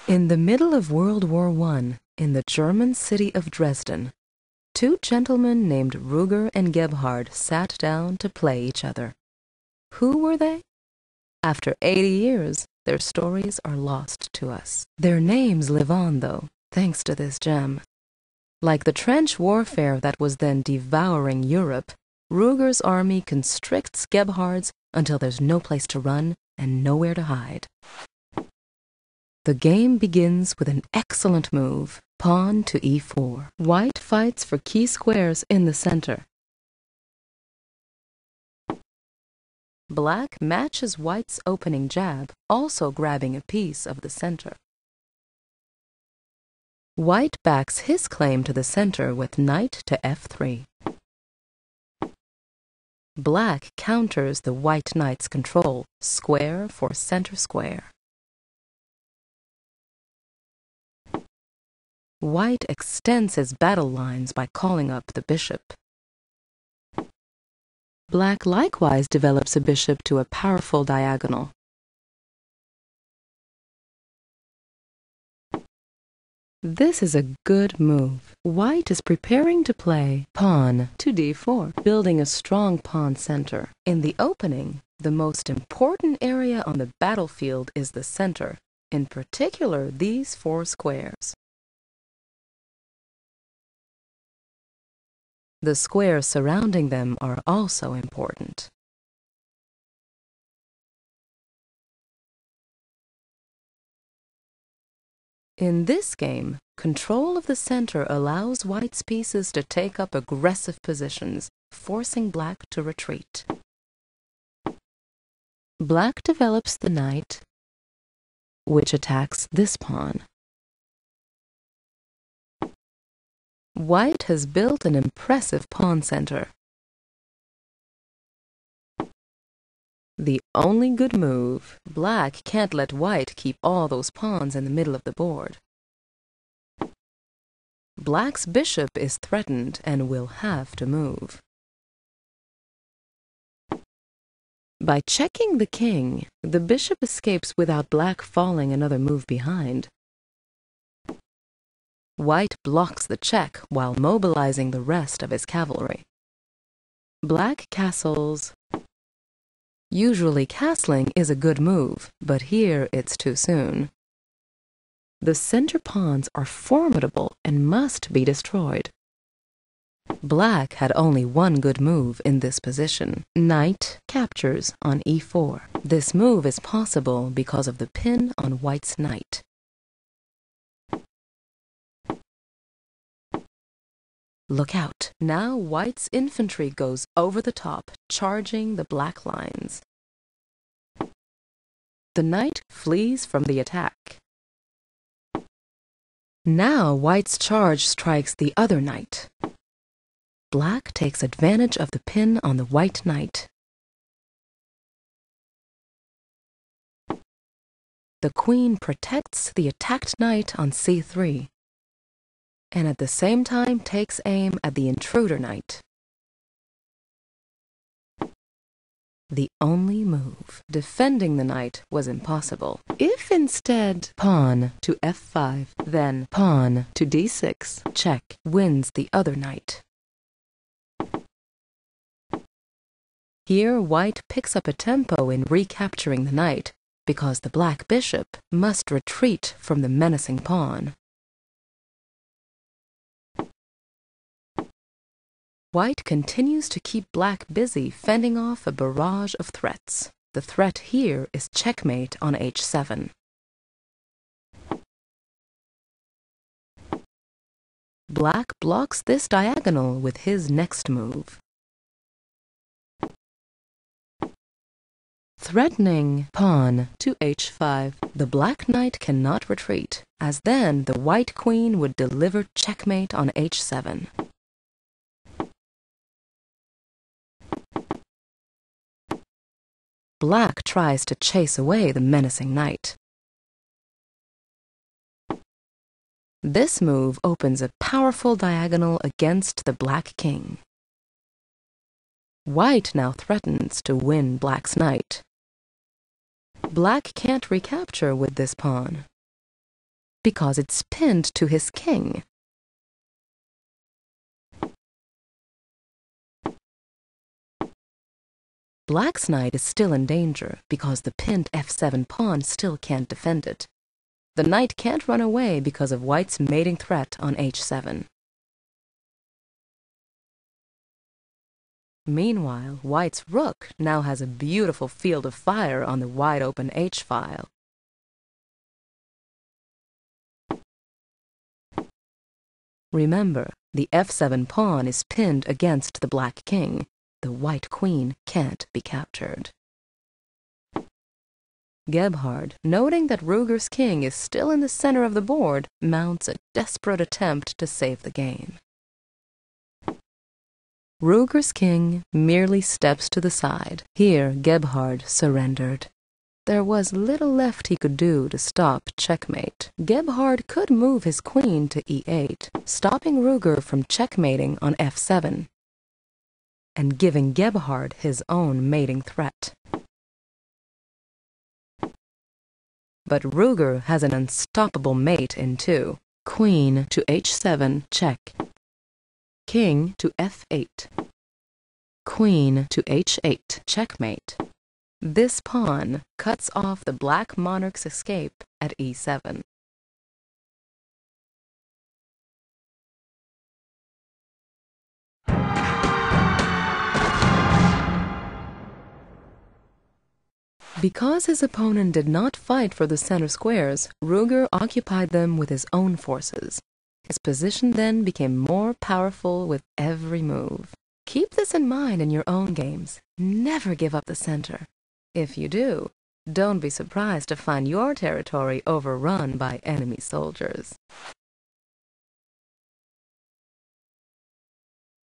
In the middle of World War I, in the German city of Dresden, two gentlemen named Ruger and Gebhard sat down to play each other. Who were they? After 80 years, their stories are lost to us. Their names live on, though, thanks to this gem. Like the trench warfare that was then devouring Europe, Ruger's army constricts Gebhard's until there's no place to run and nowhere to hide. The game begins with an excellent move, pawn to e4. White fights for key squares in the center. Black matches White's opening jab, also grabbing a piece of the center. White backs his claim to the center with knight to f3. Black counters the white knight's control, square for center square. White extends his battle lines by calling up the bishop. Black likewise develops a bishop to a powerful diagonal. This is a good move. White is preparing to play pawn to d4, building a strong pawn center. In the opening, the most important area on the battlefield is the center, in particular these four squares. The squares surrounding them are also important. In this game, control of the center allows White's pieces to take up aggressive positions, forcing Black to retreat. Black develops the knight, which attacks this pawn. White has built an impressive pawn center. The only good move, Black can't let White keep all those pawns in the middle of the board. Black's bishop is threatened and will have to move. By checking the king, the bishop escapes without Black falling another move behind. White blocks the check while mobilizing the rest of his cavalry. Black castles. Usually castling is a good move, but here it's too soon. The center pawns are formidable and must be destroyed. Black had only one good move in this position. Knight captures on e4. This move is possible because of the pin on White's knight. Look out! Now White's infantry goes over the top, charging the black lines. The knight flees from the attack. Now White's charge strikes the other knight. Black takes advantage of the pin on the white knight. The queen protects the attacked knight on c3. And at the same time takes aim at the intruder knight. The only move, defending the knight, was impossible. If instead pawn to f5, then pawn to d6, check, wins the other knight. Here White picks up a tempo in recapturing the knight, because the black bishop must retreat from the menacing pawn. White continues to keep Black busy fending off a barrage of threats. The threat here is checkmate on h7. Black blocks this diagonal with his next move. Threatening pawn to h5, the black knight cannot retreat, as then the white queen would deliver checkmate on h7. Black tries to chase away the menacing knight. This move opens a powerful diagonal against the black king. White now threatens to win Black's knight. Black can't recapture with this pawn. Because it's pinned to his king. Black's knight is still in danger because the pinned f7 pawn still can't defend it. The knight can't run away because of white's mating threat on h7. Meanwhile, white's rook now has a beautiful field of fire on the wide-open h-file. Remember, the f7 pawn is pinned against the black king. The white queen can't be captured. Gebhard, noting that Ruger's king is still in the center of the board, mounts a desperate attempt to save the game. Ruger's king merely steps to the side. Here, Gebhard surrendered. There was little left he could do to stop checkmate. Gebhard could move his queen to e8, stopping Ruger from checkmating on f7, and giving Gebhard his own mating threat. But Ruger has an unstoppable mate in 2. Queen to h7, check. King to f8. Queen to h8, checkmate. This pawn cuts off the black monarch's escape at e7. Because his opponent did not fight for the center squares, Ruger occupied them with his own forces. His position then became more powerful with every move. Keep this in mind in your own games. Never give up the center. If you do, don't be surprised to find your territory overrun by enemy soldiers.